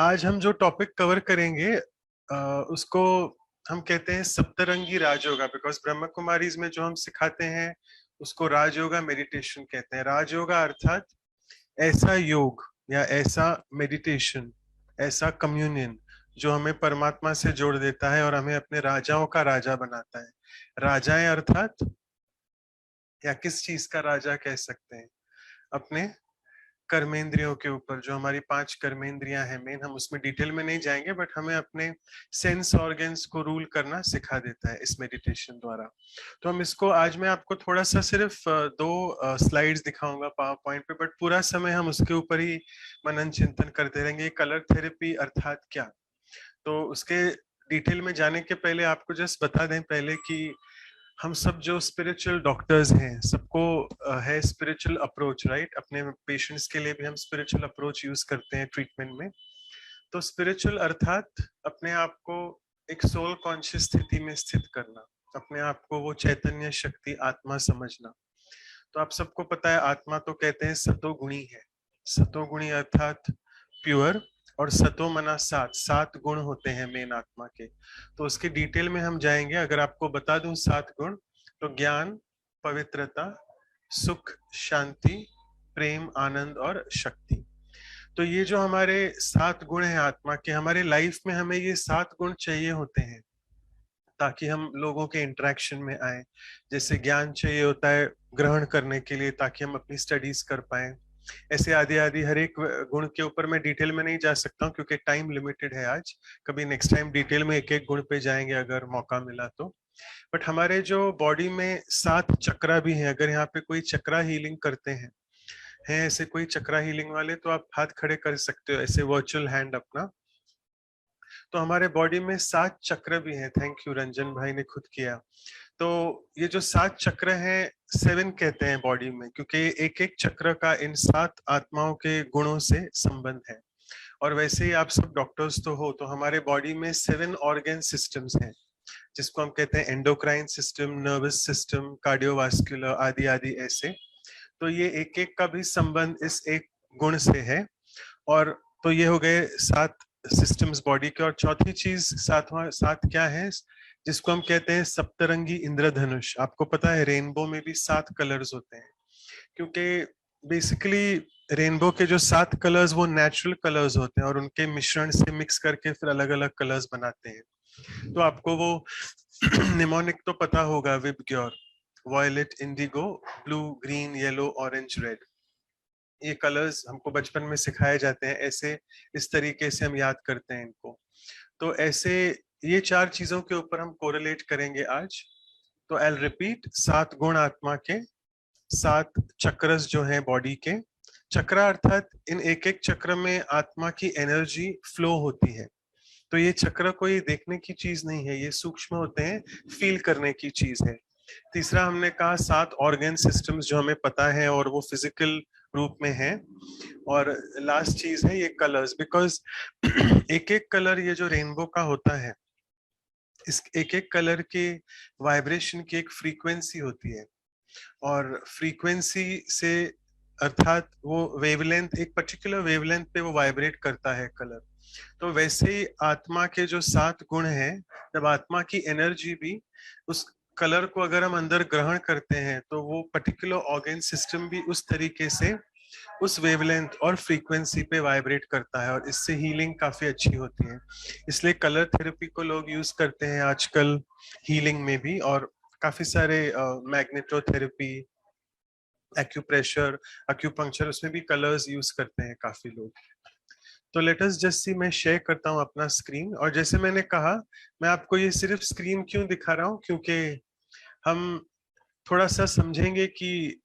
आज हम जो टॉपिक कवर करेंगे उसको हम कहते हैं सप्तरंगी राजयोगा। बिकॉज ब्रह्म कुमारीज में जो हम सिखाते हैं उसको राजयोगा मेडिटेशन कहते हैं। राजयोगा अर्थात ऐसा योग या ऐसा मेडिटेशन, ऐसा कम्युनियन जो हमें परमात्मा से जोड़ देता है और हमें अपने राजाओं का राजा बनाता है। राजाएं अर्थात या किस चीज का राजा कह सकते हैं? अपने कर्मेंद्रियों के ऊपर। जो हमारी 5 कर्मेंद्रियां हैं मेन, हम उसमें डिटेल में नहीं जाएंगे, बट हमें अपने सेंस ऑर्गन्स को रूल करना सिखा देता है इस मेडिटेशन द्वारा। तो हम इसको आज मैं आपको थोड़ा सा सिर्फ 2 स्लाइड्स दिखाऊंगा पावर पॉइंट पे, बट पूरा समय हम उसके ऊपर ही मनन चिंतन करते रहेंगे। कलर थेरेपी अर्थात क्या, तो उसके डिटेल में जाने के पहले आपको जस्ट बता दें पहले कि हम सब जो स्पिरिचुअल डॉक्टर्स हैं सबको है स्पिरिचुअल अप्रोच, राइट? अपने पेशेंट्स के लिए भी हम स्पिरिचुअल अप्रोच यूज करते हैं ट्रीटमेंट में। तो स्पिरिचुअल अर्थात अपने आप को एक सोल कॉन्शियस स्थिति में स्थित करना, अपने आप को वो चैतन्य शक्ति आत्मा समझना। तो आप सबको पता है आत्मा तो कहते हैं सतोगुणी है। सतोगुणी अर्थात प्योर, और सतो मना 7 गुण होते हैं मेन आत्मा के। तो उसके डिटेल में हम जाएंगे। अगर आपको बता दूं 7 गुण, तो ज्ञान, पवित्रता, सुख, शांति, प्रेम, आनंद और शक्ति। तो ये जो हमारे 7 गुण हैं आत्मा के, हमारे लाइफ में हमें ये 7 गुण चाहिए होते हैं ताकि हम लोगों के इंटरेक्शन में आए। जैसे ज्ञान चाहिए होता है ग्रहण करने के लिए ताकि हम अपनी स्टडीज कर पाए। ऐसे आदि आदि हर एक गुण के ऊपर मैं डिटेल में नहीं जा सकता हूँ क्योंकि टाइम लिमिटेड है आज। कभी नेक्स्ट टाइम डिटेल में एक एक गुण पे जाएंगे अगर मौका मिला तो। बट हमारे जो बॉडी में 7 चक्रा भी हैं। अगर यहाँ पे कोई चक्रा हीलिंग करते हैं ऐसे कोई चक्रा हीलिंग वाले, तो आप हाथ खड़े कर सकते हो ऐसे वर्चुअल हैंड अपना। तो हमारे बॉडी में 7 चक्र भी हैं। थैंक यू, रंजन भाई ने खुद किया। तो ये जो 7 चक्र हैं, 7 कहते हैं बॉडी में क्योंकि एक एक चक्र का इन 7 आत्माओं के गुणों से संबंध है। और वैसे ही आप सब डॉक्टर्स तो हो, तो हमारे बॉडी में 7 ऑर्गन सिस्टम्स हैं जिसको हम कहते हैं endocrine system, nervous system, cardiovascular आदि आदि ऐसे। तो ये एक एक का भी संबंध इस एक गुण से है। और तो ये हो गए 7 सिस्टम्स बॉडी के। और चौथी चीज 7 क्या है जिसको हम कहते हैं सप्तरंगी इंद्रधनुष। आपको पता है रेनबो में भी 7 कलर्स होते हैं क्योंकि बेसिकली रेनबो के जो 7 कलर्स वो नेचुरल कलर्स होते हैं और उनके मिश्रण से मिक्स करके फिर अलग अलग कलर्स बनाते हैं। तो आपको वो निमोनिक तो पता होगा, VIBGYOR, violet, indigo, blue, green, yellow, orange, red. ये कलर्स हमको बचपन में सिखाए जाते हैं, ऐसे इस तरीके से हम याद करते हैं इनको। तो ऐसे ये 4 चीजों के ऊपर हम कोरिलेट करेंगे आज। तो आई रिपीट, 7 गुण आत्मा के, 7 चक्रस जो हैं बॉडी के। चक्र अर्थात इन एक एक चक्र में आत्मा की एनर्जी फ्लो होती है। तो ये चक्र कोई देखने की चीज नहीं है, ये सूक्ष्म होते हैं, फील करने की चीज है। तीसरा हमने कहा 7 ऑर्गन सिस्टम्स जो हमें पता है और वो फिजिकल रूप में है। और लास्ट चीज है ये कलर्स, बिकॉज एक एक कलर ये जो रेनबो का होता है, इस एक एक कलर के वाइब्रेशन की एक फ्रीक्वेंसी होती है। और फ्रीक्वेंसी से अर्थात वो वेवलेंथ, एक पर्टिकुलर वेवलेंथ पे वो वाइब्रेट करता है कलर। तो वैसे ही आत्मा के जो 7 गुण हैं, जब आत्मा की एनर्जी भी उस कलर को अगर हम अंदर ग्रहण करते हैं तो वो पर्टिकुलर ऑर्गन सिस्टम भी उस तरीके से उस वेवलेंथ और फ्रीक्वेंसी पे वाइब्रेट करता है और इससे हीलिंग काफी अच्छी होती है। इसलिए कलर थेरेपी को लोग यूज करते हैं आजकल हीलिंग में भी। और काफी सारे मैग्नेटोथेरेपी, एक्यूप्रेशर, एक्यूपंक्चर, उसमें भी कलर्स यूज करते हैं काफी लोग। तो लेट अस जस्ट सी, मैं शेयर करता हूँ अपना स्क्रीन। और जैसे मैंने कहा, मैं आपको ये सिर्फ स्क्रीन क्यों दिखा रहा हूँ, क्योंकि हम थोड़ा सा समझेंगे कि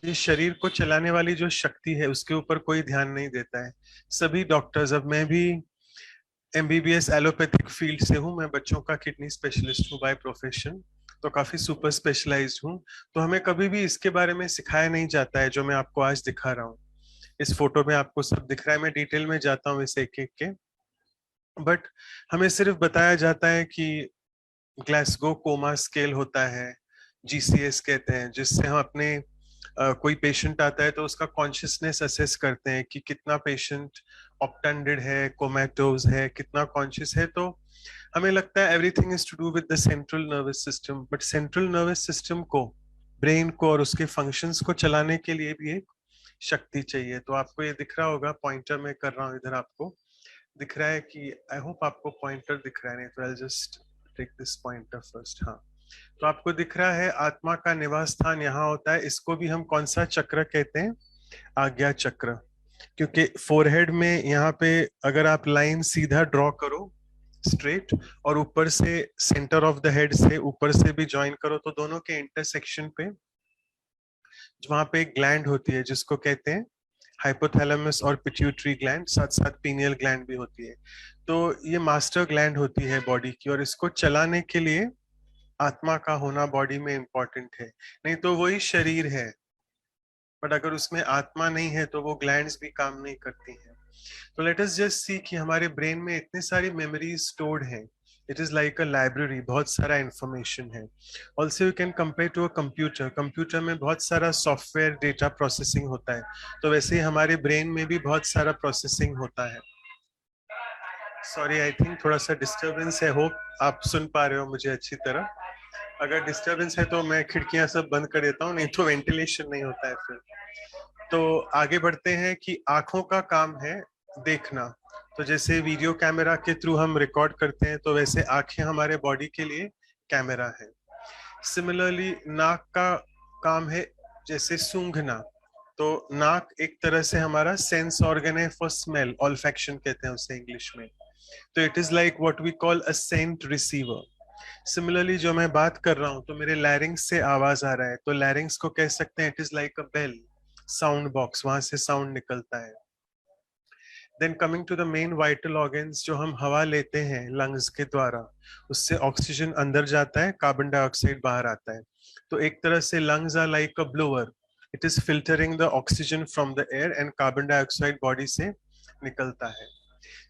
ये शरीर को चलाने वाली जो शक्ति है उसके ऊपर कोई ध्यान नहीं देता है। सभी डॉक्टर्स, अब मैं भी एमबीबीएस एलोपैथिक फील्ड से हूँ, मैं बच्चों का किडनी स्पेशलिस्ट हूँ बाय प्रोफेशन, तो काफी सुपर स्पेशलाइज्ड हूँ। तो हमें कभी भी इसके बारे में सिखाया नहीं जाता है जो मैं आपको आज दिखा रहा हूँ। इस फोटो में आपको सब दिख रहा है, मैं डिटेल में जाता हूँ इस एक एक के। बट हमें सिर्फ बताया जाता है कि ग्लासगो कोमा स्केल होता है, जीसीएस कहते हैं, जिससे हम अपने कोई पेशेंट आता है तो उसका कॉन्शियसनेस असेस करते हैं कि कितना पेशेंट ऑप्टेंडेड है, कोमेटोज है, कितना कॉन्शियस है। तो हमें लगता है everything is to do with the central nervous system, but central nervous system को, ब्रेन को और उसके फंक्शंस को चलाने के लिए भी एक शक्ति चाहिए। तो आपको ये दिख रहा होगा, पॉइंटर में कर रहा हूँ इधर, आपको दिख रहा है कि, आई होप आपको पॉइंटर दिख रहा है, नहीं तो I just take this pointer first. हाँ, तो आपको दिख रहा है आत्मा का निवास स्थान यहाँ होता है। इसको भी हम कौन सा चक्र कहते हैं? आज्ञा चक्र। क्योंकि फोरहेड में यहाँ पे अगर आप लाइन सीधा ड्रॉ करो स्ट्रेट, और ऊपर से सेंटर ऑफ द हेड से ऊपर से भी ज्वाइन करो, तो दोनों के इंटरसेक्शन पे वहां पे एक ग्लैंड होती है जिसको कहते हैं हाइपोथैलेमस और पिट्यूटरी ग्लैंड, साथ साथ पीनियल ग्लैंड भी होती है। तो ये मास्टर ग्लैंड होती है बॉडी की, और इसको चलाने के लिए आत्मा का होना बॉडी में इंपॉर्टेंट है। नहीं तो वही शरीर है, बट अगर उसमें आत्मा नहीं है तो वो ग्लैंड्स भी काम नहीं करती हैं। तो लेट अस जस्ट सी कि हमारे ब्रेन में इतने सारी मेमोरीज स्टोर्ड हैं। It is like a library, बहुत सारा इंफॉर्मेशन है। Also you can compare to a computer. Computer में बहुत सारा सॉफ्टवेयर डेटा प्रोसेसिंग होता है, तो वैसे ही हमारे ब्रेन में भी बहुत सारा प्रोसेसिंग होता है। सॉरी, आई थिंक थोड़ा सा डिस्टरबेंस है, होप आप सुन पा रहे हो मुझे अच्छी तरह। अगर डिस्टरबेंस है तो मैं खिड़कियां सब बंद कर देता हूँ, नहीं तो वेंटिलेशन नहीं होता है फिर। तो आगे बढ़ते हैं कि आंखों का काम है देखना। तो जैसे वीडियो कैमरा के थ्रू हम रिकॉर्ड करते हैं, तो वैसे आंखें हमारे बॉडी के लिए कैमरा है। सिमिलरली नाक का काम है जैसे सूंघना। तो नाक एक तरह से हमारा सेंस ऑर्गन है फॉर स्मेल, ऑल्फैक्शन कहते हैं उसे इंग्लिश में। तो it is like what we call a scent receiver. Similarly जो मैं बात कर रहा हूं तो मेरे लैरिंग्स से आवाज आ रहा है, तो लैरिंग्स को कह सकते हैं it is like a bell, sound box, वहां से साउंड निकलता है। Then coming to the main vital organs, जो हम हवा लेते हैं लंग्स के द्वारा, उससे ऑक्सीजन अंदर जाता है, कार्बन डाइऑक्साइड बाहर आता है। तो एक तरह से lungs are like a blower, it is filtering the oxygen from the air and carbon dioxide body से निकलता है।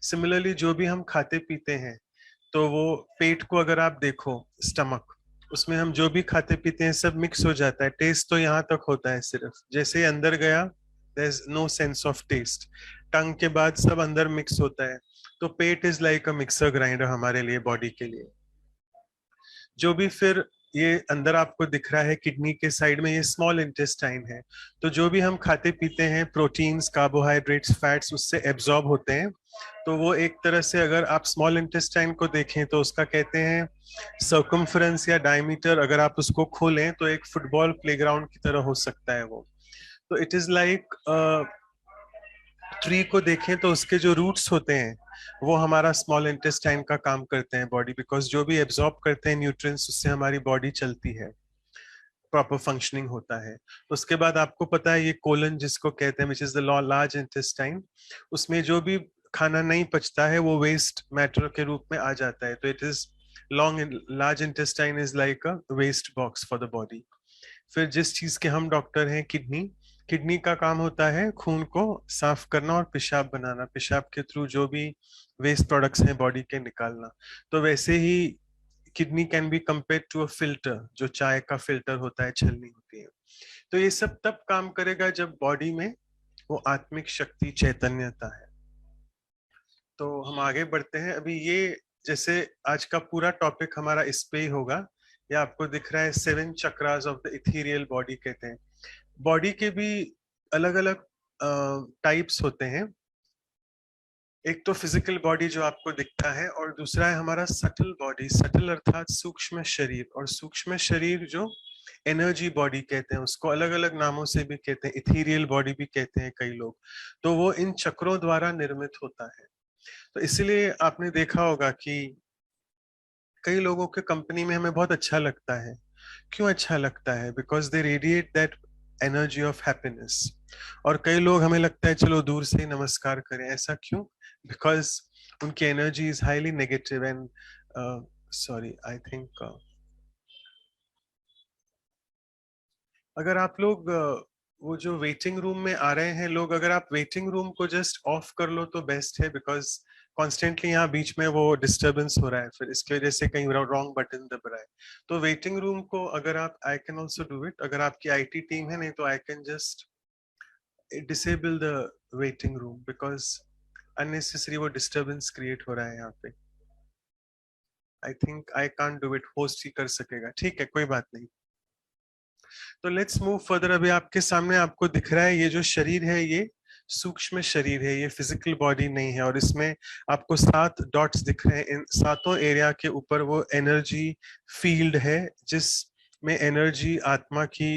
सिमिलरली जो भी हम खाते पीते हैं, तो वो पेट को अगर आप देखो, स्टमक, उसमें हम जो भी खाते पीते हैं सब मिक्स हो जाता है। टेस्ट तो यहाँ तक होता है सिर्फ, जैसे ही अंदर गया there is no sense of taste. Tongue के बाद सब अंदर मिक्स होता है। तो पेट is like a mixer grinder हमारे लिए, बॉडी के लिए। जो भी फिर ये अंदर आपको दिख रहा है किडनी के साइड में, ये स्मॉल इंटेस्टाइन है। तो जो भी हम खाते पीते हैं, प्रोटीन्स, कार्बोहाइड्रेट्स, फैट्स, उससे एब्जॉर्ब होते हैं। तो वो एक तरह से अगर आप स्मॉल इंटेस्टाइन को देखें तो उसका कहते हैं सर्कमफ्रेंस या डायमीटर, अगर आप उसको खोलें तो एक फुटबॉल प्लेग्राउंड की तरह हो सकता है वो। तो इट इज लाइक ट्री को देखें तो उसके जो रूट्स होते हैं वो हमारा स्मॉल इंटेस्टाइन का काम करते हैं बॉडी, बिकॉज जो भी एब्जॉर्ब करते हैं न्यूट्रिएंट्स, उससे हमारी बॉडी चलती है, प्रॉपर फंक्शनिंग होता है। उसके बाद आपको पता है ये कोलन जिसको कहते हैं, which is the large intestine, उसमें जो भी खाना नहीं पचता है वो वेस्ट मैटर के रूप में आ जाता है। तो it is long large intestine is like a waste box for the body. फिर जिस चीज के हम डॉक्टर हैं, किडनी, किडनी का काम होता है खून को साफ करना और पेशाब बनाना, पेशाब के थ्रू जो भी वेस्ट प्रोडक्ट्स हैं बॉडी के निकालना। तो वैसे ही kidney can be compare to a filter, जो चाय का फिल्टर होता है, छलनी होती है। तो ये सब तब काम करेगा जब बॉडी में वो आत्मिक शक्ति, चैतन्यता है। तो हम आगे बढ़ते हैं। अभी ये जैसे आज का पूरा टॉपिक हमारा इस पे ही होगा। या आपको दिख रहा है seven chakras of the ethereal body कहते हैं। बॉडी के भी अलग अलग टाइप्स होते हैं। एक तो फिजिकल बॉडी जो आपको दिखता है, और दूसरा है हमारा सटल बॉडी। सटल अर्थात सूक्ष्म शरीर, और सूक्ष्म शरीर जो एनर्जी बॉडी कहते हैं, उसको अलग अलग नामों से भी कहते हैं, इथीरियल बॉडी भी कहते हैं कई लोग। तो वो इन चक्रों द्वारा निर्मित होता है। तो इसलिए आपने देखा होगा कि कई लोगों के कंपनी में हमें बहुत अच्छा लगता है। क्यों अच्छा लगता है? Because they radiate that energy of happiness. और कई लोग हमें लगता है चलो दूर से ही नमस्कार करें, ऐसा क्यों? बिकॉज उनकी energy is highly negative and sorry, I think अगर आप लोग वो जो वेटिंग रूम में आ रहे हैं लोग, अगर आप वेटिंग रूम को जस्ट ऑफ कर लो तो बेस्ट है, बिकॉज कॉन्स्टेंटली यहाँ बीच में वो डिस्टरबेंस हो रहा है, फिर इसकी वजह से कहीं रॉन्ग बटन दब रहा है। तो वेटिंग रूम को अगर आप, I can also do it, अगर आपकी आईटी टीम है, नहीं तो I can just disable the waiting room, because unnecessary वो डिस्टरबेंस क्रिएट हो रहा है यहाँ पे। I think I can't do it, host ही कर सकेगा, ठीक है कोई बात नहीं। तो लेट्स मूव फर्दर। अभी आपके सामने आपको दिख रहा है ये जो शरीर है ये सूक्ष्म शरीर है, ये फिजिकल बॉडी नहीं है। और इसमें आपको 7 डॉट्स दिख रहे हैं, इन सातों एरिया के ऊपर वो एनर्जी फील्ड है जिसमें एनर्जी आत्मा की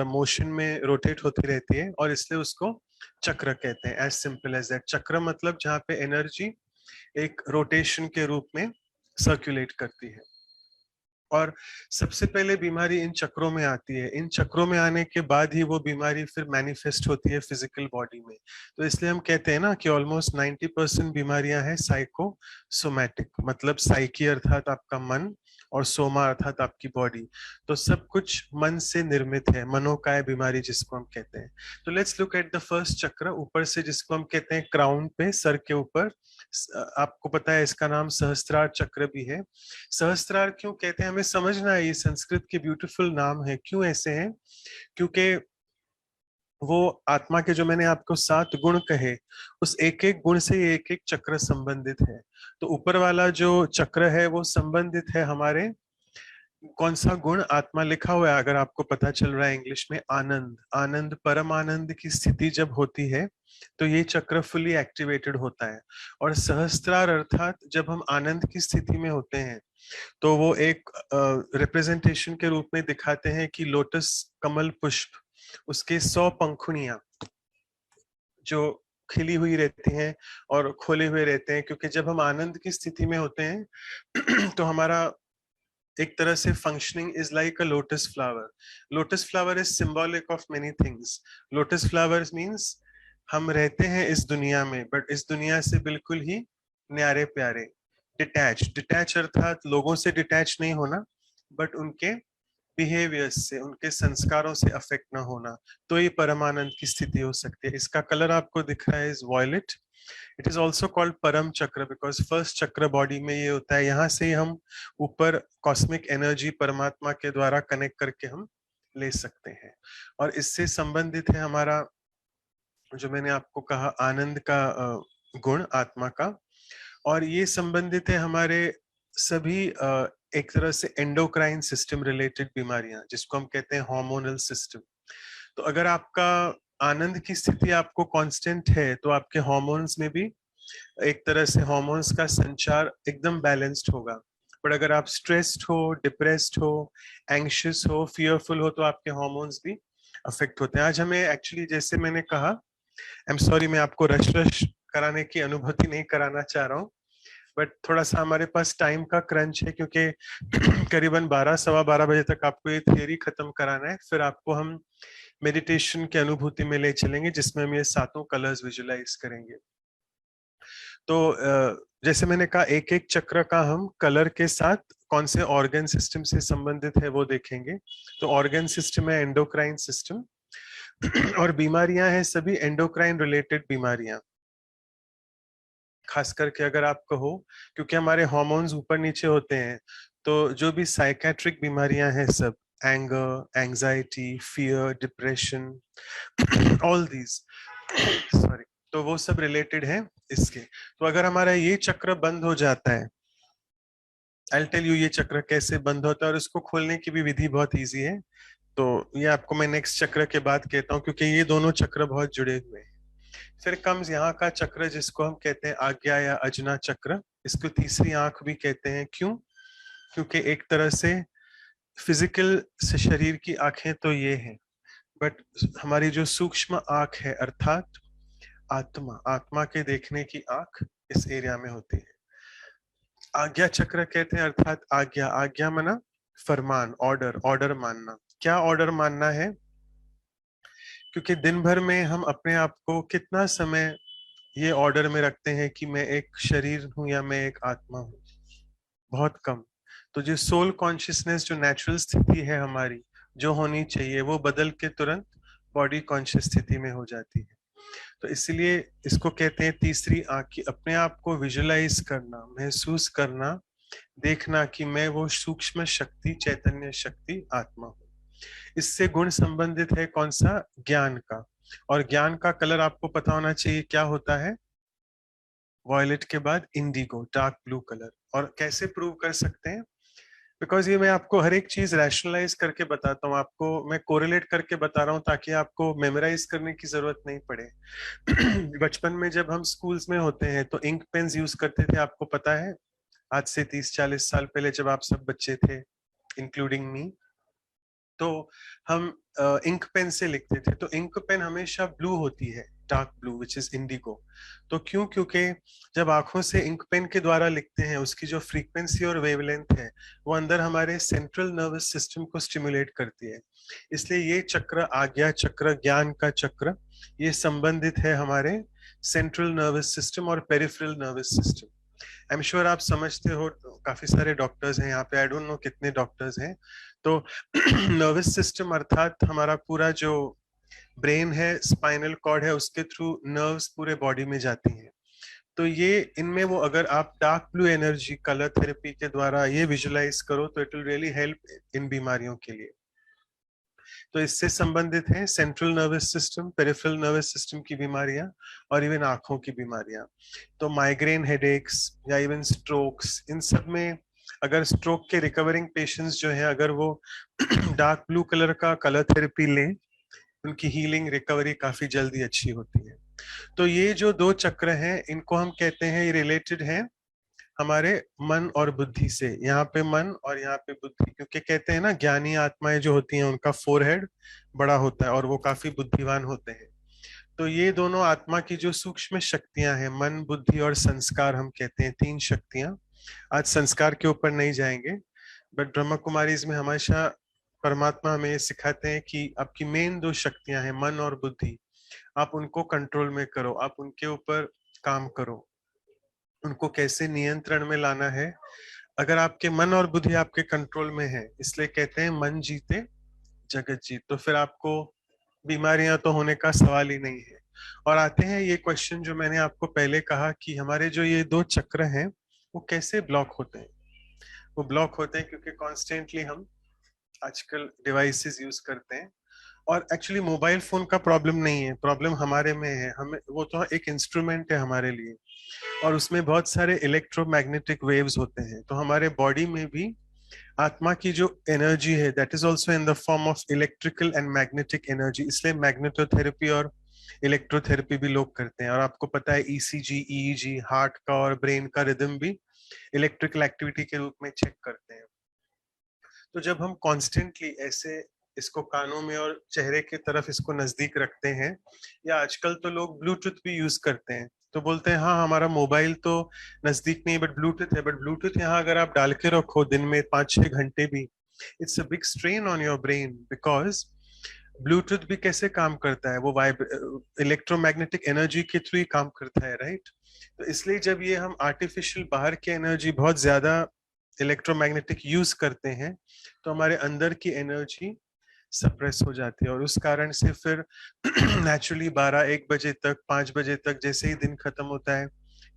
मोशन में रोटेट होती रहती है, और इसलिए उसको चक्र कहते हैं। As simple as that. Chakra मतलब जहाँ पे एनर्जी एक रोटेशन के रूप में सर्कुलेट करती है। और सबसे पहले बीमारी इन चक्रों में आती है, इन चक्रों में आने के बाद ही वो बीमारी फिर मैनिफेस्ट होती है फिजिकल बॉडी में। तो इसलिए हम कहते हैं ना कि ऑलमोस्ट 90% बीमारियां हैं साइकोसोमैटिक, मतलब साइकी अर्थात आपका मन, और सोमा अर्थात आपकी बॉडी। तो सब कुछ मन से निर्मित है, मनोकाय बीमारी जिसको हम कहते हैं। तो let's look at the first चक्र ऊपर से, जिसको हम कहते हैं क्राउन पे, सर के ऊपर। आपको पता है इसका नाम सहस्त्रार चक्र भी है। सहस्त्रार क्यों कहते हैं हमें समझना है, ये संस्कृत के ब्यूटीफुल नाम है। क्यों ऐसे हैं? क्योंकि वो आत्मा के जो मैंने आपको 7 गुण कहे, उस एक एक गुण से ये एक एक चक्र संबंधित है। तो ऊपर वाला जो चक्र है वो संबंधित है हमारे कौन सा गुण? आत्मा लिखा हुआ है अगर आपको पता चल रहा है इंग्लिश में, आनंद। आनंद, परम आनंद की स्थिति जब होती है तो ये चक्र फुली एक्टिवेटेड होता है। और सहस्त्रार अर्थात जब हम आनंद की स्थिति में होते हैं तो वो एक रिप्रेजेंटेशन के रूप में दिखाते हैं कि लोटस कमल पुष्प, उसके 100 पंखुड़ियां जो खिली हुई रहती हैं और खोले हुए रहते हैं। क्योंकि जब हम आनंद की स्थिति में होते हैं तो हमारा एक तरह से functioning is like a lotus flower. Lotus flower is symbolic of many things. Lotus flowers means हम रहते हैं इस दुनिया में, बट इस दुनिया से बिल्कुल ही न्यारे प्यारे, डिटैच। डिटैच अर्थात लोगों से डिटैच नहीं होना, बट उनके बिहेवियर्स से, उनके संस्कारों से अफेक्ट ना होना। तो ये परमानंद की स्थिति हो सकती है। इसका कलर आपको दिख रहा है is violet. It is also called param chakra because first चक्र बॉडी में ये होता है। यहाँ से हम ऊपर कॉस्मिक एनर्जी परमात्मा के द्वारा कनेक्ट करके हम ले सकते हैं। और इससे संबंधित है हमारा जो मैंने आपको कहा आनंद का गुण आत्मा का। और ये संबंधित है हमारे सभी एक तरह से एंडोक्राइन सिस्टम रिलेटेड बीमारियां जिसको हम कहते हैं हार्मोनल सिस्टम। तो अगर आपका आनंद की स्थिति आपको कांस्टेंट है तो आपके हार्मोन्स में भी एक तरह से हार्मोन्स का संचार एकदम बैलेंस्ड होगा। पर अगर आप स्ट्रेस्ड हो, डिप्रेस्ड हो, एंग्शियस हो, फियरफुल हो, तो आपके हार्मोन्स भी अफेक्ट होते हैं। आज हमें एक्चुअली, जैसे मैंने कहा, आई एम सॉरी मैं आपको रश रश कराने की अनुभूति नहीं कराना चाह रहा हूँ, बट थोड़ा सा हमारे पास टाइम का क्रंच है क्योंकि करीबन 12 सवा 12 बजे तक आपको ये थियरी खत्म कराना है। फिर आपको हम मेडिटेशन की अनुभूति में ले चलेंगे जिसमें हम ये सातों कलर्स विजुलाइज करेंगे। तो जैसे मैंने कहा एक एक चक्र का हम कलर के साथ कौन से ऑर्गन सिस्टम से संबंधित है वो देखेंगे। तो ऑर्गन सिस्टम है एंडोक्राइन सिस्टम और बीमारियां हैं सभी एंडोक्राइन रिलेटेड बीमारियां। खास करके अगर आप कहो, क्योंकि हमारे हार्मोन्स ऊपर नीचे होते हैं, तो जो भी साइकेट्रिक बीमारियां हैं सब, anger, anxiety, fear, depression, all these, sorry, तो वो सब रिलेटेड है इसके। तो अगर हमारा ये चक्र बंद हो जाता है, आई टेल यू ये चक्र कैसे बंद होता है और इसको खोलने की भी विधि बहुत इजी है। तो ये आपको मैं नेक्स्ट चक्र के बाद कहता हूँ क्योंकि ये दोनों चक्र बहुत जुड़े हुए हैं। फिर कम्स यहाँ का चक्र जिसको हम कहते हैं आज्ञा या अजना चक्र। इसको तीसरी आंख भी कहते हैं। क्यों? क्योंकि एक तरह से फिजिकल से शरीर की आंखें तो ये है, बट हमारी जो सूक्ष्म आंख है अर्थात आत्मा, आत्मा के देखने की आंख इस एरिया में होती है। आज्ञा चक्र कहते हैं अर्थात आज्ञा, आज्ञा माना फरमान, ऑर्डर, ऑर्डर मानना। क्या ऑर्डर मानना है? क्योंकि दिन भर में हम अपने आप को कितना समय ये ऑर्डर में रखते हैं कि मैं एक शरीर हूं या मैं एक आत्मा हूं? बहुत कम। तो जो सोल कॉन्शियसनेस, जो नेचुरल स्थिति है हमारी जो होनी चाहिए, वो बदल के तुरंत बॉडी कॉन्शियस स्थिति में हो जाती है। तो इसलिए इसको कहते हैं तीसरी आंख की, अपने आप को विजुलाइज करना, महसूस करना, देखना कि मैं वो सूक्ष्म शक्ति, चैतन्य शक्ति आत्मा हूं। इससे गुण संबंधित है कौन सा? ज्ञान का। और ज्ञान का कलर आपको पता होना चाहिए क्या होता है? वॉयलेट के बाद इंडिगो, डार्क ब्लू कलर। और कैसे प्रूव कर सकते हैं? बिकॉज ये मैं आपको हर एक चीज रैशनलाइज करके बताता हूँ, आपको मैं कोरिलेट करके बता रहा हूँ ताकि आपको मेमोराइज करने की जरूरत नहीं पड़े। बचपन में जब हम स्कूल्स में होते हैं तो इंक पेन्स यूज करते थे, आपको पता है? आज से 30-40 साल पहले जब आप सब बच्चे थे, इंक्लूडिंग मी, तो हम इंक पेन से लिखते थे। तो इंक पेन हमेशा ब्लू होती है, dark blue which is Indigo. तो क्यों? क्योंकि जब आंखों से इंक पेन के द्वारा लिखते हैं, उसकी जो फ्रीक्वेंसी और वेवलेंथ है वो अंदर हमारे सेंट्रल नर्वस सिस्टम को स्टिमुलेट करती है। इसलिए ये चक्र, आज्ञा चक्र, ज्ञान का चक्र, ये संबंधित है हमारे सेंट्रल नर्वस सिस्टम और peripheral nervous system. I am sure आप समझते हो, काफी सारे डॉक्टर्स हैं यहाँ पे, आई डोंट नो कितने डॉक्टर्स हैं। तो नर्वस सिस्टम अर्थात हमारा पूरा जो ब्रेन है, स्पाइनल कॉर्ड है, उसके थ्रू नर्व्स पूरे बॉडी में जाती हैं। तो ये इनमें वो, अगर आप dark blue energy colour therapy के द्वारा ये विजुलाइज करो तो it will really help in बीमारियों के लिए। तो इससे संबंधित है central nervous system, peripheral nervous system की बीमारियां और इवन आंखों की बीमारियां। तो माइग्रेन हेडेक्स या इवन स्ट्रोक्स, इन सब में अगर स्ट्रोक के रिकवरिंग पेशेंट्स जो है, अगर वो डार्क ब्लू कलर का कलर थेरेपी लें, उनकी हीलिंग रिकवरी काफी जल्दी अच्छी होती है। तो ये जो दो चक्र हैं, इनको हम कहते हैं, ये रिलेटेड हैं हमारे मन और बुद्धि से। यहाँ पे मन और यहाँ पे बुद्धि, क्योंकि कहते हैं ना, ज्ञानी आत्माएं जो होती हैं उनका फोरहेड बड़ा होता है और वो काफी बुद्धिमान होते हैं। तो ये दोनों आत्मा की जो सूक्ष्म शक्तियां हैं, मन, बुद्धि और संस्कार, हम कहते हैं तीन शक्तियां। आज संस्कार के ऊपर नहीं जाएंगे, बट ब्रह्म कुमारी में हमेशा परमात्मा हमें सिखाते हैं कि आपकी मेन दो शक्तियां हैं, मन और बुद्धि, आप उनको कंट्रोल में करो, आप उनके ऊपर काम करो, उनको कैसे नियंत्रण में लाना है। अगर आपके मन और बुद्धि आपके कंट्रोल में है, इसलिए कहते हैं मन जीते जगत जीत, तो फिर आपको बीमारियां तो होने का सवाल ही नहीं है। और आते हैं ये क्वेश्चन जो मैंने आपको पहले कहा कि हमारे जो ये दो चक्र हैं वो कैसे ब्लॉक होते हैं। वो ब्लॉक होते हैं क्योंकि कॉन्स्टेंटली हम आजकल डिवाइसेस यूज करते हैं। और एक्चुअली मोबाइल फोन का प्रॉब्लम नहीं है, प्रॉब्लम हमारे में है। हमें वो तो एक इंस्ट्रूमेंट है हमारे लिए, और उसमें बहुत सारे इलेक्ट्रोमैग्नेटिक वेव्स होते हैं। तो हमारे बॉडी में भी आत्मा की जो एनर्जी है, that is also in the form of electrical and magnetic energy. इसलिए मैग्नेटोथेरेपी और इलेक्ट्रोथेरेपी भी लोग करते हैं। और आपको पता है ईसीजी, ईईजी, हार्ट का और ब्रेन का रिदम भी इलेक्ट्रिकल एक्टिविटी के रूप में चेक करते हैं। तो जब हम कॉन्स्टेंटली ऐसे इसको कानों में और चेहरे की तरफ इसको नजदीक रखते हैं, या आजकल तो लोग ब्लूटूथ भी यूज करते हैं, तो बोलते हैं हाँ हमारा मोबाइल तो नजदीक नहीं बट ब्लूटूथ है। बट ब्लूटूथ यहाँ अगर आप डाल के रखो दिन में 5-6 घंटे भी, it's a big strain on your brain, because Bluetooth भी कैसे काम करता है, वो इलेक्ट्रोमैग्नेटिक एनर्जी के थ्रू ही काम करता है, राइट? तो इसलिए जब ये हम आर्टिफिशियल बाहर की एनर्जी बहुत ज्यादा इलेक्ट्रोमैग्नेटिक यूज करते हैं, तो हमारे अंदर की एनर्जी सप्रेस हो जाती है। और उस कारण से फिर नेचुरली 12-1 बजे तक, 5 बजे तक, जैसे ही दिन खत्म होता है,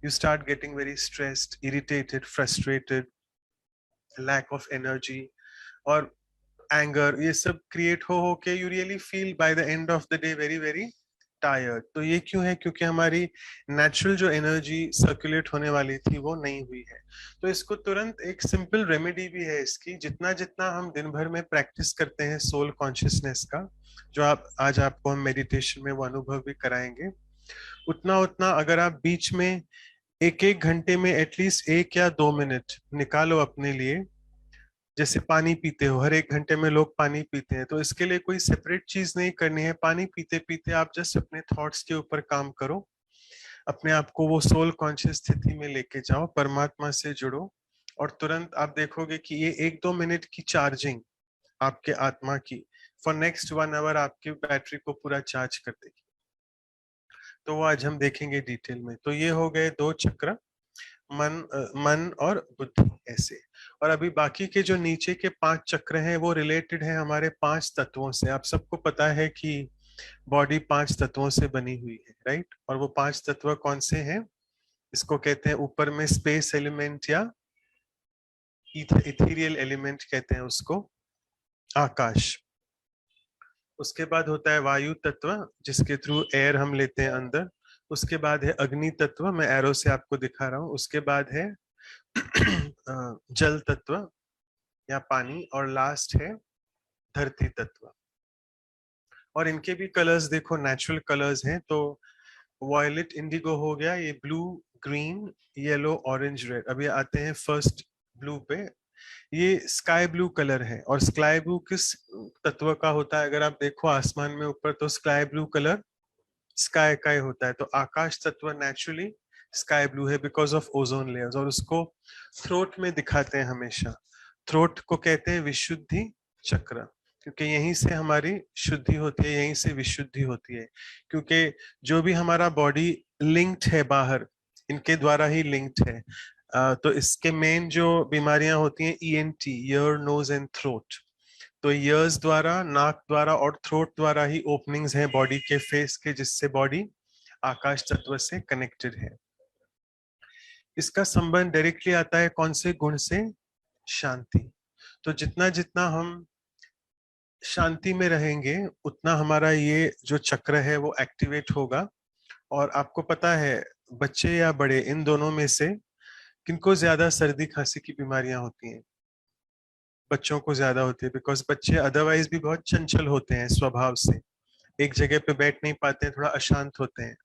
you start getting very stressed, irritated, frustrated, lack of energy और एंगर, ये सब क्रिएट हो के you really feel by the end of the day very very tired. तो ये क्यों है? क्योंकि हमारी नेचुरल जो एनर्जी सर्कुलेट होने वाली थी वो नहीं हुई है। तो इसको तुरंत एक सिंपल रेमेडी भी है इसकी, जितना जितना हम दिन भर में प्रैक्टिस करते हैं सोल कॉन्शियसनेस का, जो आप आज आपको हम मेडिटेशन में वो अनुभव भी कराएंगे, उतना उतना अगर आप बीच में 1-1 घंटे में एटलीस्ट 1 या 2 मिनट निकालो अपने लिए, जैसे पानी पीते हो, हर 1 घंटे में लोग पानी पीते हैं, तो इसके लिए कोई सेपरेट चीज नहीं करनी है। पानी पीते पीते आप जस्ट अपने थॉट्स के ऊपर काम करो, अपने आप को वो सोल कॉन्शियस स्थिति में लेके जाओ, परमात्मा से जुड़ो, और तुरंत आप देखोगे कि ये 1-2 मिनट की चार्जिंग आपके आत्मा की फॉर नेक्स्ट 1 आवर आपकी बैटरी को पूरा चार्ज कर देगी। तो वो आज हम देखेंगे डिटेल में। तो ये हो गए दो चक्र, मन और बुद्धि ऐसे। और अभी बाकी के जो नीचे के 5 चक्र हैं वो रिलेटेड है हमारे 5 तत्वों से। आप सबको पता है कि बॉडी 5 तत्वों से बनी हुई है, राइट? और वो 5 तत्व कौन से हैं? इसको कहते हैं ऊपर में स्पेस एलिमेंट या इथेरियल एलिमेंट कहते हैं उसको, आकाश। उसके बाद होता है वायु तत्व, जिसके थ्रू एयर हम लेते हैं अंदर, उसके बाद है अग्नि तत्व, मैं एरो से आपको दिखा रहा हूँ। उसके बाद है जल तत्व या पानी, और लास्ट है धरती तत्व। और इनके भी कलर्स देखो नेचुरल कलर्स हैं, तो वॉयलेट इंडिगो हो गया, ये blue, green, yellow, orange, red. अभी आते हैं फर्स्ट ब्लू पे। ये स्काई ब्लू कलर है, और स्काई ब्लू किस तत्व का होता है? अगर आप देखो आसमान में ऊपर, तो स्काई ब्लू कलर स्काई का ही होता है। तो आकाश तत्व नेचुरली स्काई ब्लू है बिकॉज ऑफ ओजोन लेयर्स। और उसको थ्रोट में दिखाते हैं हमेशा। थ्रोट को कहते हैं विशुद्धि चक्र, क्योंकि यहीं से हमारी शुद्धि होती है, यहीं से विशुद्धि होती है। क्योंकि जो भी हमारा बॉडी लिंक्ड है बाहर, इनके द्वारा ही लिंक्ड है। तो इसके मेन जो बीमारियां होती हैं ENT, ear, nose and throat. तो ईयर्स द्वारा, नाक द्वारा और थ्रोट द्वारा ही ओपनिंग्स हैं बॉडी के, फेस के, जिससे बॉडी आकाश तत्व से कनेक्टेड है। इसका संबंध डायरेक्टली आता है कौन से गुण से? शांति। तो जितना जितना हम शांति में रहेंगे, उतना हमारा ये जो चक्र है वो एक्टिवेट होगा। और आपको पता है, बच्चे या बड़े, इन दोनों में से किनको ज्यादा सर्दी खांसी की बीमारियां होती हैं? बच्चों को ज्यादा होती है, बिकॉज बच्चे अदरवाइज भी बहुत चंचल होते हैं स्वभाव से, एक जगह पे बैठ नहीं पाते हैं, थोड़ा अशांत होते हैं।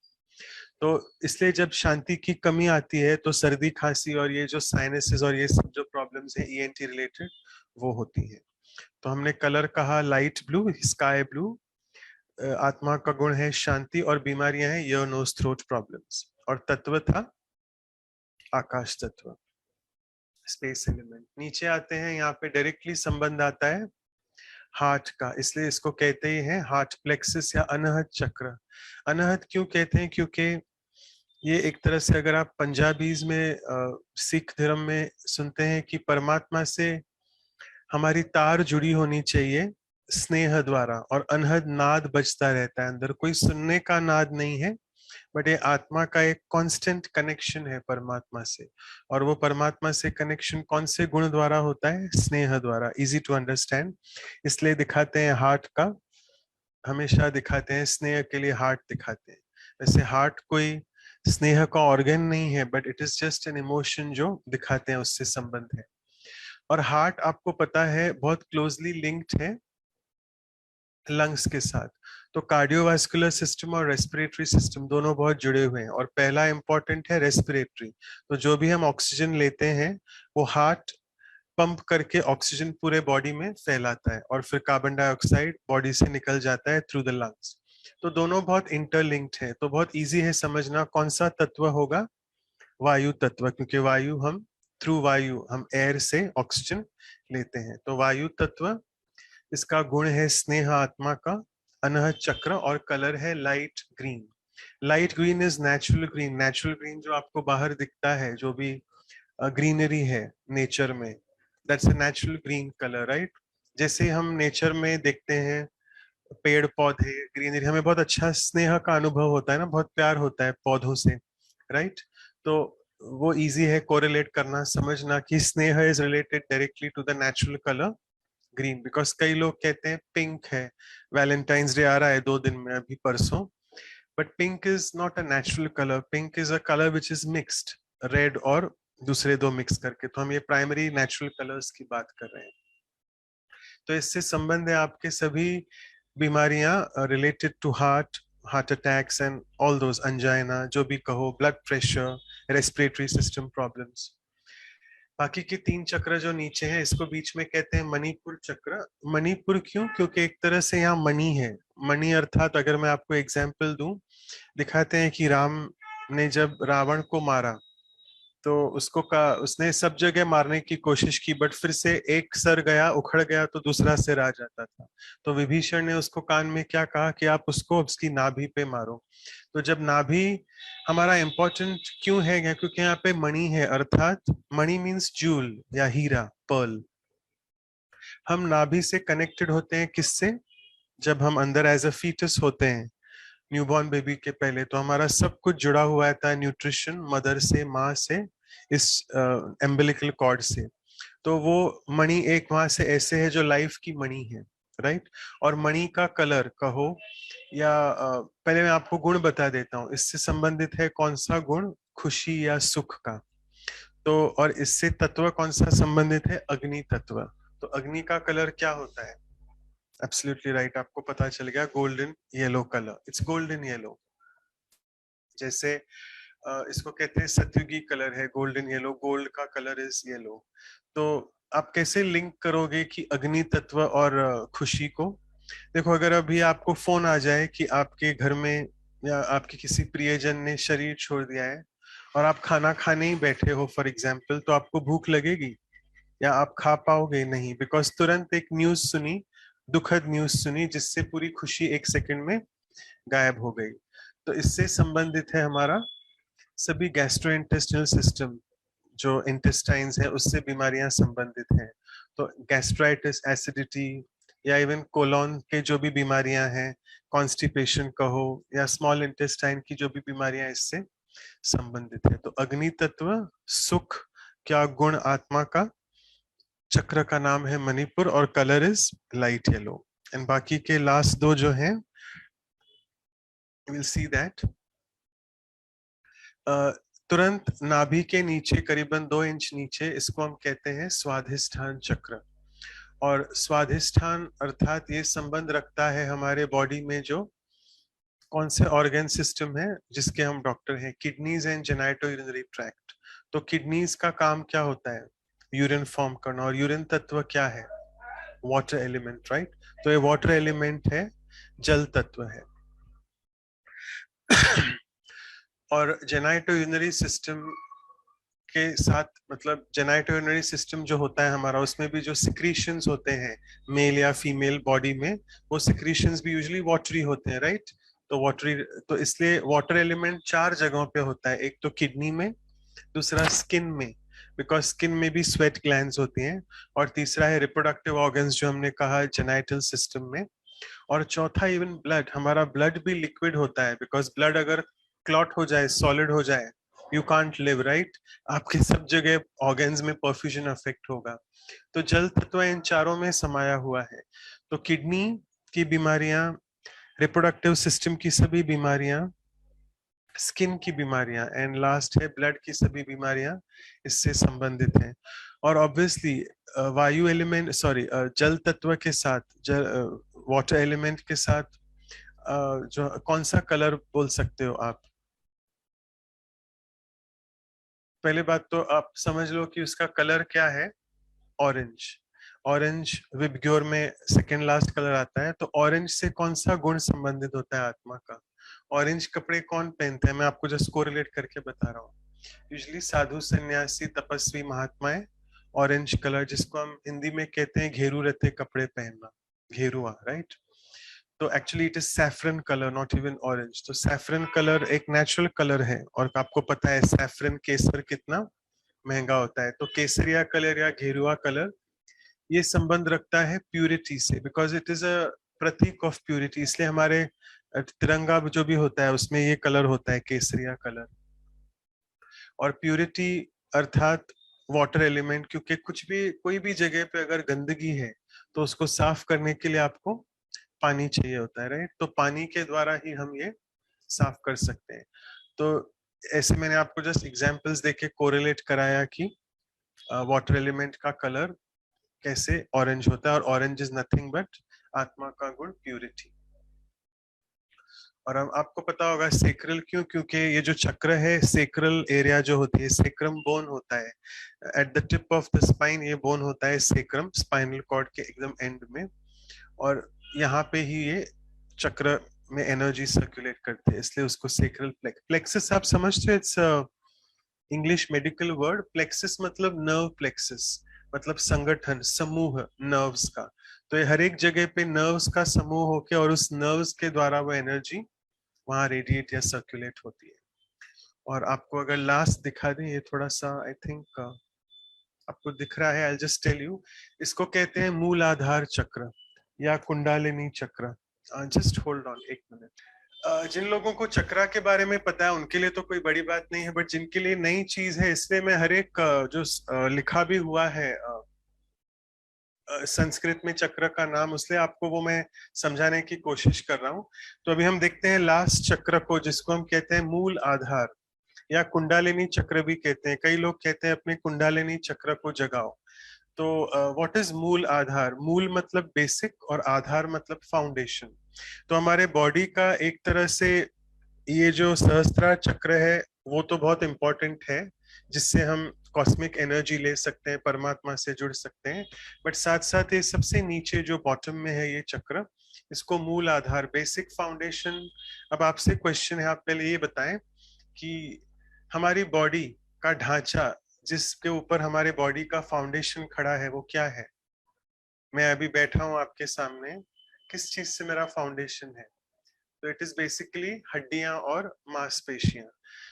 तो इसलिए जब शांति की कमी आती है, तो सर्दी खांसी और ये जो साइनसेस और ये सब जो प्रॉब्लम्स हैं ENT रिलेटेड, वो होती है। तो हमने कलर कहा लाइट ब्लू, स्काई ब्लू। आत्मा का गुण है शांति, और बीमारियां हैं ईयर, नोज, थ्रोट प्रॉब्लम्स। और तत्व था आकाश तत्व, स्पेस एलिमेंट। नीचे आते हैं, यहाँ पे डायरेक्टली संबंध आता है हार्ट का, इसलिए इसको कहते ही हैं हार्ट प्लेक्सिस या अनहद चक्र। अनहद क्यों कहते हैं? क्योंकि ये एक तरह से, अगर आप पंजाबीज में सिख धर्म में सुनते हैं कि परमात्मा से हमारी तार जुड़ी होनी चाहिए स्नेह द्वारा, और अनहद नाद बजता रहता है अंदर, कोई सुनने का नाद नहीं है, बट ये आत्मा का एक कांस्टेंट कनेक्शन है परमात्मा से। और वो परमात्मा से कनेक्शन कौन से गुण द्वारा होता है? स्नेह द्वारा। इजी टू अंडरस्टैंड, इसलिए दिखाते हैं हार्ट का, हमेशा दिखाते हैं स्नेह के लिए हार्ट दिखाते हैं। वैसे हार्ट कोई स्नेह का ऑर्गन नहीं है, but it is just an emotion जो दिखाते हैं, उससे संबंध है। और हार्ट आपको पता है बहुत क्लोजली लिंक्ड है लंग्स के साथ। तो कार्डियोवास्कुलर सिस्टम और रेस्पिरेटरी सिस्टम दोनों बहुत जुड़े हुए हैं, और पहला इंपॉर्टेंट है रेस्पिरेटरी। तो जो भी हम ऑक्सीजन लेते हैं, वो हार्ट पंप करके ऑक्सीजन पूरे बॉडी में फैलाता है, और फिर कार्बन डाइऑक्साइड बॉडी से निकल जाता है थ्रू द लंग्स। तो दोनों बहुत इंटरलिंक्ड है। तो बहुत इजी है समझना कौन सा तत्व होगा? वायु तत्व, क्योंकि वायु हम, थ्रू वायु हम एयर से ऑक्सीजन लेते हैं। तो वायु तत्व, इसका गुण है स्नेह आत्मा का, अनहद चक्र, और कलर है light green. Light green is natural green. Natural green जो आपको बाहर दिखता है, जो भी ग्रीनरी है नेचर में, that's a natural green colour, right? जैसे हम नेचर में देखते हैं पेड़ पौधे, ग्रीनरी, हमें बहुत अच्छा स्नेह का अनुभव होता है ना, बहुत प्यार होता है पौधों से, राइट? तो वो इजी है कोरिलेट करना, समझना कि स्नेह is related directly to the natural colour green. Because कई लोग कहते हैं पिंक है, वैलेंटाइंस डे आ रहा है 2 दिन में, अभी परसों, but pink is not a natural colour. Pink is a colour which is mixed, red और दूसरे 2 मिक्स करके। तो हम ये प्राइमरी नेचुरल कलर्स की बात कर रहे हैं। तो इससे संबंध है आपके सभी बीमारियां related to heart, heart attacks and all those, angina जो भी कहो, blood pressure, respiratory system problems. बाकी के 3 चक्र जो नीचे हैं, इसको बीच में कहते हैं मणिपुर चक्र। मणिपुर क्यों? क्योंकि एक तरह से यहाँ मणि है। मणि अर्थात, अगर मैं आपको एग्जाम्पल दूं, दिखाते हैं कि राम ने जब रावण को मारा, तो उसने सब जगह मारने की कोशिश की, बट फिर से एक सर गया, उखड़ गया, तो दूसरा सिर आ जाता था। तो विभीषण ने उसको कान में क्या कहा कि आप उसको उसकी नाभि पे मारो। तो जब नाभि हमारा इंपॉर्टेंट क्यों है? क्योंकि यहाँ पे मणि है, अर्थात मणि मीन्स जूल या हीरा, पर्ल। हम नाभि से कनेक्टेड होते हैं किससे? जब हम अंदर एज अ फीटस होते हैं, न्यूबॉर्न बेबी के पहले, तो हमारा सब कुछ जुड़ा हुआ था न्यूट्रिशन, मदर से, माँ से, इस एम्बिलिकल कॉर्ड से। तो वो मणि एक वहां से ऐसे है जो लाइफ की मणि है, राइट। और मणि का कलर कहो या पहले मैं आपको गुण बता देता हूँ, इससे संबंधित है कौन सा गुण, खुशी या सुख का। तो और इससे तत्व कौन सा संबंधित है, अग्नि तत्व। तो अग्नि का कलर क्या होता है, एब्सोल्युटली राइट, आपको पता चल गया, golden yellow colour, it's golden yellow. जैसे इसको कहते हैं सत्युगी कलर है गोल्डन येलो, गोल्ड का कलर इज येलो। तो आप कैसे लिंक करोगे कि अग्नि तत्व और खुशी को। देखो अगर अभी आपको फोन आ जाए कि आपके घर में या आपके किसी प्रियजन ने शरीर छोड़ दिया है और आप खाना खाने ही बैठे हो फॉर एग्जाम्पल, तो आपको भूख लगेगी या आप खा पाओगे नहीं, बिकॉज तुरंत एक न्यूज सुनी, दुखद न्यूज सुनी, जिससे पूरी खुशी एक सेकंड में गायब हो गई। तो इससे संबंधित है हमारा सभी गैस्ट्रोइंटेस्टिनल सिस्टम, जो इंटेस्टाइन्स है उससे बीमारियां संबंधित हैं। तो गैस्ट्राइटिस, एसिडिटी या इवन कोलोन के जो भी बीमारियां हैं, कॉन्स्टिपेशन कहो या स्मॉल इंटेस्टाइन की जो भी बीमारियां इससे संबंधित है। तो अग्नि तत्व, सुख क्या गुण आत्मा का, चक्र का नाम है मणिपुर और colour is light yellow. And बाकी के लास्ट दो जो हैं विल सी दैट तुरंत नाभि के नीचे करीबन 2 इंच नीचे, इसको हम कहते हैं स्वाधिष्ठान चक्र। और स्वाधिष्ठान अर्थात ये संबंध रखता है हमारे बॉडी में जो कौन से ऑर्गन सिस्टम है जिसके हम डॉक्टर हैं, kidneys and genito urinary tract. तो किडनीज का काम क्या होता है, यूरिन फॉर्म करना, और यूरिन तत्व क्या है, वाटर एलिमेंट, राइट। तो ये वाटर एलिमेंट है, जल तत्व है। और जेनाइटो यूरिनरी सिस्टम के साथ, मतलब जेनाइटो यूरिनरी सिस्टम जो होता है हमारा, उसमें भी जो सिक्रीशंस होते हैं मेल या फीमेल बॉडी में, वो सिक्रीशंस भी यूजुअली वाटरी होते हैं, राइट। तो वाटरी, तो इसलिए वाटर एलिमेंट 4 जगहों पे होता है, एक तो किडनी में, दूसरा स्किन में, बिकॉज स्किन में भी स्वेट ग्लैंड्स होती हैं, और तीसरा है रिप्रोडक्टिव ऑर्गन्स जो हमने कहा जेनाइटल सिस्टम में, और चौथा इवन ब्लड, हमारा ब्लड भी लिक्विड होता है, बिकॉज ब्लड अगर क्लॉट हो जाए, सॉलिड हो जाए, यू कांट लिव, राइट। आपके सब जगह ऑर्गन्स में परफ्यूजन अफेक्ट होगा। तो जल तत्व इन चारों में समाया हुआ है। तो किडनी की बीमारियां, रिप्रोडक्टिव सिस्टम की सभी बीमारियां, स्किन की बीमारियां, एंड लास्ट है ब्लड की सभी बीमारियां इससे संबंधित हैं। और ऑब्वियसली वायु एलिमेंट, सॉरी, जल तत्व के साथ, वाटर एलिमेंट के साथ जो कौन सा कलर बोल सकते हो आप। पहले बात तो आप समझ लो कि उसका कलर क्या है, ऑरेंज। ऑरेंज विबग्योर में सेकेंड लास्ट कलर आता है। तो ऑरेंज से कौन सा गुण संबंधित होता है आत्मा का। ऑरेंज कपड़े कौन पहनते हैं, मैं आपको जस्ट कोरिलेट करके बता रहा हूँ। यूजली साधु सन्यासी तपस्वी महात्माएं ऑरेंज कलर, जिसको हम हिंदी में कहते हैं घेरू रहते कपड़े पहनना, घेरुआ, राइट। तो actually it is saffron colour, not even orange. तो सैफरन कलर एक नेचुरल कलर है, और आपको पता है सैफरन केसर कितना महंगा होता है। तो केसरिया कलर या घेरुआ कलर ये संबंध रखता है प्यूरिटी से, बिकॉज इट इज अ प्रतीक ऑफ प्यूरिटी। इसलिए हमारे तिरंगा जो भी होता है उसमें ये कलर होता है, केसरिया कलर। और प्यूरिटी अर्थात वाटर एलिमेंट, क्योंकि कुछ भी, कोई भी जगह पे अगर गंदगी है तो उसको साफ करने के लिए आपको पानी चाहिए होता है, राइट। तो पानी के द्वारा ही हम ये साफ कर सकते हैं। तो ऐसे मैंने आपको जस्ट एग्जांपल्स देके कोरिलेट कराया कि वाटर एलिमेंट का कलर कैसे ऑरेंज होता है, और ऑरेंज इज नथिंग बट आत्मा का गुण प्यूरिटी। और अब आपको पता होगा सेक्रल क्यों, क्योंकि ये जो चक्र है, सेक्रल एरिया जो होती है, सेक्रम बोन होता है at the tip of the spine, ये बोन होता है सेक्रम, स्पाइनल कॉर्ड के एकदम एंड में। और यहाँ पे ही ये चक्र में एनर्जी सर्कुलेट करते हैं, इसलिए उसको सेक्रल प्लेक्सस आप समझते हो। It's English medical word. Plexus मतलब नर्व प्लेक्सस, मतलब संगठन, समूह नर्व्स का। तो ये हर एक जगह पे नर्व्स का समूह होके, और उस नर्व्स के द्वारा वो एनर्जी वहां रेडिएट या सर्कुलेट होती है। और आपको अगर लास्ट दिखा दें, ये थोड़ा सा आई थिंक आपको दिख रहा है, आई जस्ट टेल यू। इसको कहते हैं मूलाधार चक्र या कुंडालिनी चक्र। जस्ट होल्ड ऑन एक मिनट। जिन लोगों को चक्रा के बारे में पता है उनके लिए तो कोई बड़ी बात नहीं है, बट जिनके लिए नई चीज है, इसलिए मैं हर एक जो लिखा भी हुआ है संस्कृत में चक्र का नाम, इसलिए आपको वो मैं समझाने की कोशिश कर रहा हूँ। तो अभी हम देखते हैं लास्ट चक्र को, जिसको हम कहते हैं मूल आधार या कुंडलिनी चक्र भी कहते हैं। कई लोग कहते हैं अपने कुंडलिनी चक्र को जगाओ। तो व्हाट इज मूल आधार? मूल मतलब बेसिक और आधार मतलब फाउंडेशन। तो हमारे बॉडी का एक तरह से ये जो सहस्त्रार चक्र है वो तो बहुत इंपॉर्टेंट है, जिससे हम कॉस्मिक एनर्जी ले सकते हैं, परमात्मा से जुड़ सकते हैं। बट साथ साथ ये सबसे नीचे जो बॉटम में है ये चक्र, इसको मूल आधार, बेसिक फाउंडेशन। अब आपसे क्वेश्चन है, आप पहले ये बताएं कि हमारी बॉडी का ढांचा, जिसके ऊपर हमारे बॉडी का फाउंडेशन खड़ा है, वो क्या है? मैं अभी बैठा हूं आपके सामने, किस चीज से मेरा फाउंडेशन है? तो इट इज बेसिकली हड्डियां और मांसपेशियां।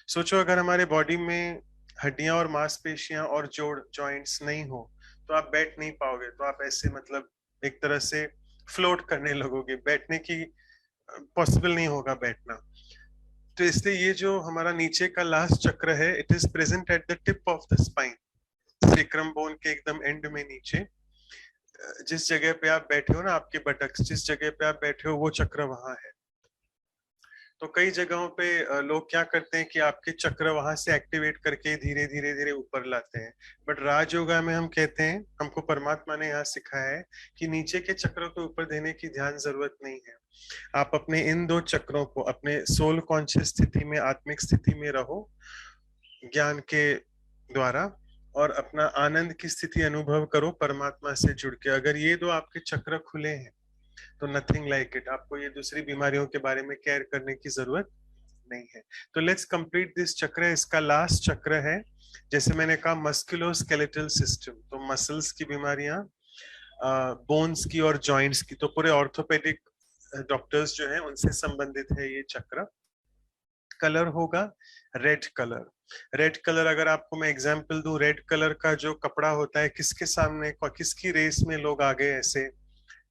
सोचो अगर हमारे बॉडी में हड्डियां और मांसपेशियां और जोड़ जॉइंट्स नहीं हो तो आप बैठ नहीं पाओगे। तो आप ऐसे मतलब एक तरह से फ्लोट करने लगोगे, बैठने की पॉसिबल नहीं होगा बैठना। तो इसलिए ये जो हमारा नीचे का लास्ट चक्र है, it is present at the tip of the spine, sacrum bone के एकदम एंड में नीचे। जिस जगह पे आप बैठे हो ना, आपके बटक्स जिस जगह पे आप बैठे हो वो चक्र वहां है। तो कई जगहों पे लोग क्या करते हैं कि आपके चक्र वहां से एक्टिवेट करके धीरे धीरे धीरे ऊपर लाते हैं। बट राजयोगा में हम कहते हैं, हमको परमात्मा ने यहाँ सिखाया है कि नीचे के चक्रों को ऊपर देने की ध्यान जरूरत नहीं है। आप अपने इन दो चक्रों को अपने सोल कॉन्शियस स्थिति में, आत्मिक स्थिति में रहो ज्ञान के द्वारा, और अपना आनंद की स्थिति अनुभव करो परमात्मा से जुड़ के। अगर ये दो आपके चक्र खुले हैं तो नथिंग लाइक इट, आपको ये दूसरी बीमारियों के बारे में केयर करने की जरूरत नहीं है। तो लेट्स कंप्लीट दिस चक्र, इसका लास्ट चक्र है, जैसे मैंने कहा मस्कुलोस्केलेटल सिस्टम, तो मसल्स की बीमारियां, बोन्स की और जॉइंट्स की, तो पूरे ऑर्थोपेडिक डॉक्टर्स जो हैं उनसे संबंधित है ये चक्र। कलर होगा रेड कलर। रेड कलर अगर आपको मैं एग्जांपल दूं, रेड कलर का जो कपड़ा होता है, किसके सामने, किसकी रेस में लोग आगे ऐसे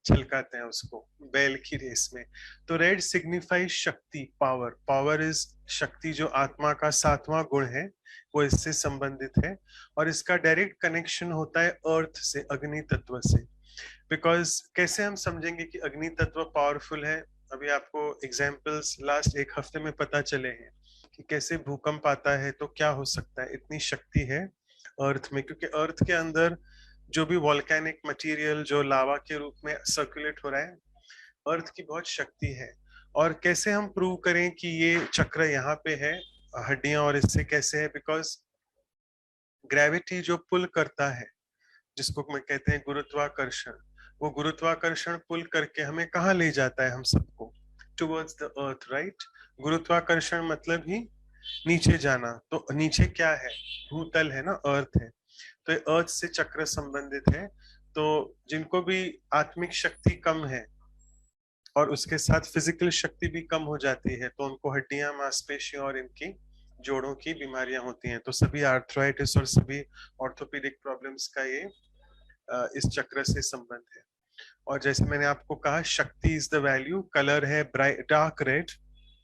छलकाते हैं उसको, बैल की रेस में। तो रेड सिग्निफाइज शक्ति, पावर। पावर इज शक्ति, जो आत्मा का सातवां गुण है, वो इससे संबंधित है। और इसका डायरेक्ट कनेक्शन होता है अर्थ से, अग्नि तत्व से। बिकॉज कैसे हम समझेंगे कि अग्नि तत्व पावरफुल है? अभी आपको एग्जाम्पल्स लास्ट एक हफ्ते में पता चले हैं कि कैसे भूकंप आता है तो क्या हो सकता है, इतनी शक्ति है अर्थ में। क्योंकि अर्थ के अंदर जो भी वॉल्केनिक मटेरियल जो लावा के रूप में सर्कुलेट हो रहा है, अर्थ की बहुत शक्ति है। और कैसे हम प्रूव करें कि ये चक्र यहाँ पे है हड्डियां, और इससे कैसे है? बिकॉज ग्रेविटी जो पुल करता है, जिसको मैं कहते हैं गुरुत्वाकर्षण, वो गुरुत्वाकर्षण पुल करके हमें कहाँ ले जाता है? हम सबको टुवर्ड्स द अर्थ, राइट? गुरुत्वाकर्षण मतलब ही नीचे जाना। तो नीचे क्या है? भूतल है ना, अर्थ है। तो ये अर्थ से चक्र संबंधित है। तो जिनको भी आत्मिक शक्ति कम है और उसके साथ फिजिकल शक्ति भी कम हो जाती है, तो उनको हड्डियां, मांसपेशियों और इनकी जोड़ों की बीमारियां होती हैं। तो सभी आर्थराइटिस और सभी ऑर्थोपेडिक प्रॉब्लम्स का ये इस चक्र से संबंध है। और जैसे मैंने आपको कहा, शक्ति इज द वैल्यू, कलर है bright dark red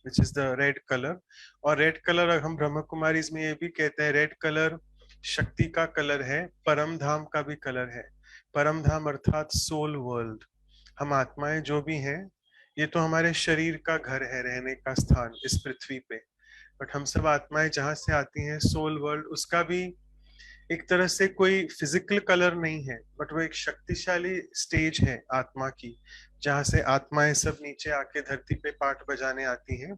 which is the red colour. और रेड कलर हम ब्रह्म कुमारीज में ये भी कहते हैं, रेड कलर शक्ति का कलर है, परम धाम का भी कलर है। परम धाम अर्थात सोल वर्ल्ड। हम आत्माएं जो भी हैं, ये तो हमारे शरीर का घर है, रहने का स्थान इस पृथ्वी पे। बट हम सब आत्माएं जहां से आती हैं, सोल वर्ल्ड, उसका भी एक तरह से कोई फिजिकल कलर नहीं है, बट वो एक शक्तिशाली स्टेज है आत्मा की, जहां से आत्माएं सब नीचे आके धरती पे पाठ बजाने आती हैं।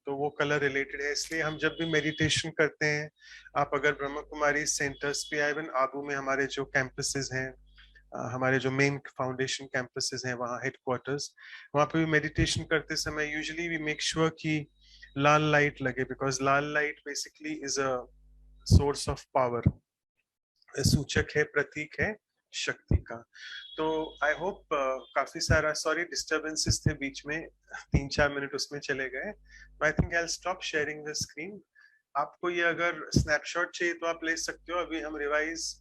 तो वो कलर रिलेटेड है। इसलिए हम जब भी मेडिटेशन करते हैं, आप अगर ब्रह्म कुमारी सेंटर्स पे, इवन आबू में हमारे जो कैंपसेस हैं, हमारे जो मेन फाउंडेशन कैंपसेस हैं, वहाँ हेडक्वार्टर्स, वहाँ पे भी मेडिटेशन करते समय यूजुअली वी मेक श्योर कि लाल लाइट लगे, because Lal light basically is a source of power, सूचक है, प्रतीक है शक्ति का। तो आई होप काफी सारा, सॉरी डिस्टरबेंसेस थे बीच में, 3-4 मिनट उसमें चले गए। आई think I stop sharing the screen. आपको ये अगर स्नैपशॉट चाहिए तो आप ले सकते हो, अभी हम रिवाइज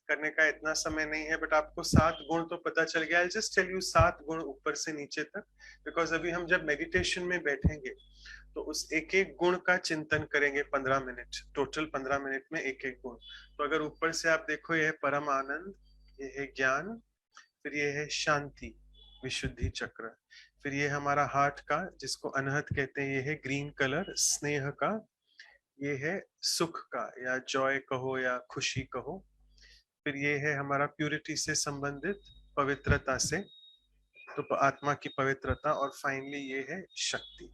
करने का इतना समय नहीं है। बट आपको 7 गुण तो पता चल गया। आई जस्ट टेल यू 7 गुण ऊपर से नीचे तक, बिकॉज अभी हम जब मेडिटेशन में बैठेंगे तो उस एक एक गुण का चिंतन करेंगे 15 मिनट, टोटल 15 मिनट में एक एक गुण। तो अगर ऊपर से आप देखो, ये है परम आनंद, ये है ज्ञान, फिर ये है शांति, विशुद्धि चक्र। फिर ये हमारा हार्ट का, जिसको अनहत कहते हैं, ये है ग्रीन कलर, स्नेह का। ये है सुख का, या जॉय कहो या खुशी कहो। फिर ये है हमारा प्यूरिटी से संबंधित, पवित्रता से, तो आत्मा की पवित्रता। और फाइनली ये है शक्ति।